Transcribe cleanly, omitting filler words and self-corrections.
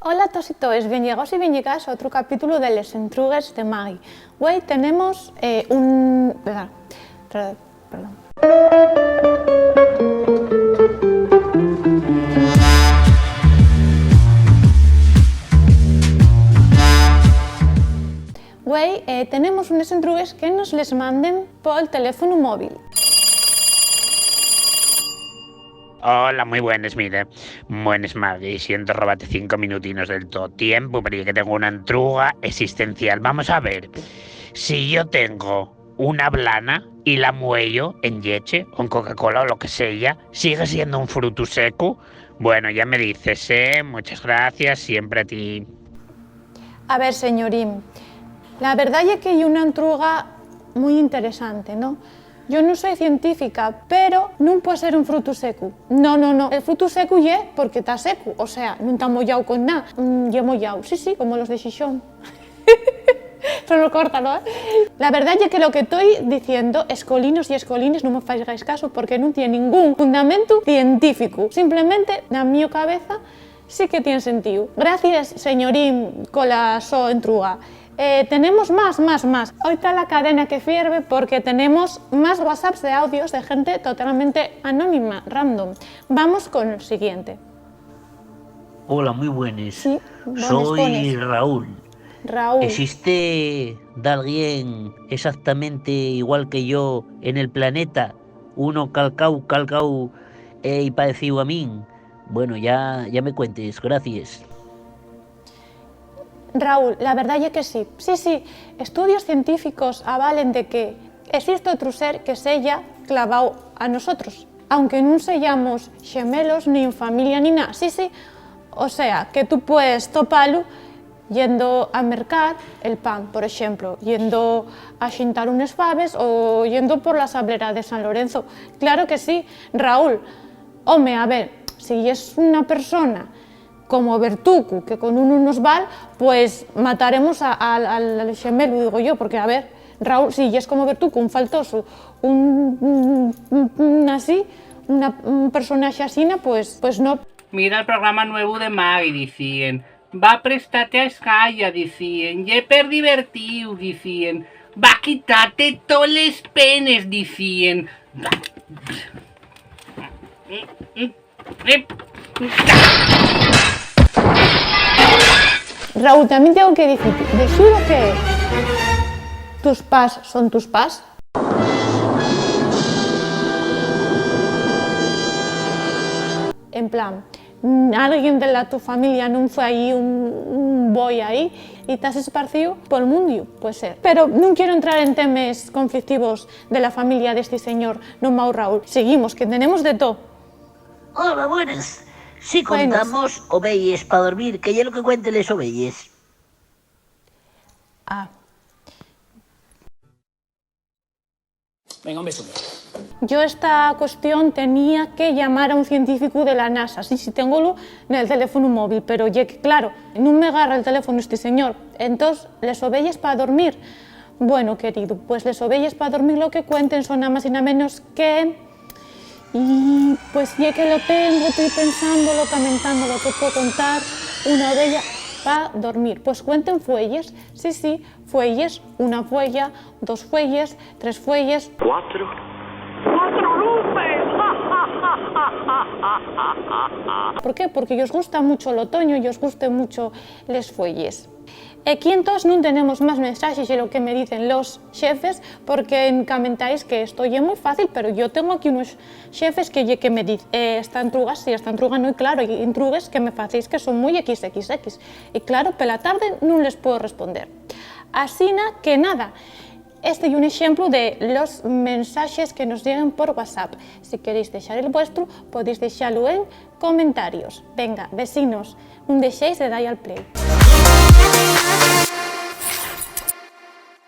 Hola a todos y todas, bienvenidos y bienvenidas a otro capítulo de Les Entrugues de Maggie. Hoy tenemos Perdón. Hoy tenemos unos entrugues que nos les manden por el teléfono móvil. Hola, muy buenas, mire. Buenas, Maggie. Siento robarte 5 minutinos del todo tiempo, pero ya que tengo una entruga existencial. Vamos a ver. Si yo tengo una blana y la muello en leche, o en Coca-Cola o lo que sea, ¿sigue siendo un fruto seco? Bueno, ya me dices, muchas gracias, siempre a ti. A ver, señorín, la verdad es que hay una entruga muy interesante, ¿no? Yo no soy científica, pero non puede ser un fruto seco. No. El fruto seco é porque está seco, o sea, non está mollado con nada. Lle mollado, sí, como los de Xixón. Pero córtalo, La verdad es que lo que estoy diciendo, escolinos y escolines, non me faigáis caso porque non tiene ningún fundamento científico. Simplemente, na miña cabeza, sí que tiene sentido. Gracias, señorín, cola so entruga. Tenemos más. Hoy está la cadena que fierve porque tenemos más WhatsApps de audios de gente totalmente anónima, random. Vamos con el siguiente. Hola, muy buenas. Sí, soy Raúl. Raúl. ¿Existe alguien exactamente igual que yo en el planeta? Uno calcau y parecido a mí. Bueno, ya me cuentes, gracias. Raúl, la verdad es que sí. Sí, estudios científicos avalen de que existe otro ser que sella clavado a nosotros, aunque no sellamos gemelos, ni en familia, ni nada. Sí, o sea, que tú puedes toparlo yendo a mercar el pan, por ejemplo, yendo a xintar unes faves o yendo por la sablera de San Lorenzo. Claro que sí, Raúl. Home, a ver, si es una persona como Bertuco, que con uno nos val, pues mataremos al gemelo, digo yo, porque a ver, Raúl, si es como Bertuco, un faltoso, un personaje así, pues no. Mira el programa nuevo de Maggie, dicen. Va a prestarte a escalla, dicen. Y per divertido, dicen. Va a quitarte todos los penes, dicen. Raúl, también tengo que decirte, ¿de seguro que tus pas son tus pas? En plan, alguien de tu familia no fue ahí un boy ahí y te has esparcido por el mundo, puede ser. Pero no quiero entrar en temas conflictivos de la familia de este señor, no mau Raúl. Seguimos, que tenemos de todo. Hola, buenas. Si contamos ovelles para dormir, que ya lo que cuenten les ovelles. Venga, un beso. Yo esta cuestión tenía que llamar a un científico de la NASA, sí, tengo en el teléfono móvil, pero ya que, claro, no me agarra el teléfono este señor. Entonces, ¿les ovelles para dormir? Bueno, querido, pues les ovelles para dormir lo que cuenten son nada más y nada menos que... Y pues ya que lo tengo, estoy pensándolo, lamentando lo que puedo contar, una ovella para dormir. Pues cuenten fuelles, sí, fuelles, una fuella, 2 fuelles, 3 fuelles. 4 luces. ¿Por qué? Porque os gusta mucho el otoño y os gusten mucho les fuelles. Aquí entonces no tenemos más mensajes de lo que me dicen los jefes, porque comentáis que esto es muy fácil, pero yo tengo aquí unos jefes que me dicen, esta entruga sí, esta entruga no, y claro, hay entrugues que me facéis que son muy XXX, y claro, por la tarde no les puedo responder. Así que nada, este es un ejemplo de los mensajes que nos llegan por WhatsApp. Si queréis dejar el vuestro, podéis dejarlo en comentarios. Venga, vecinos, no dejéis de dar al play.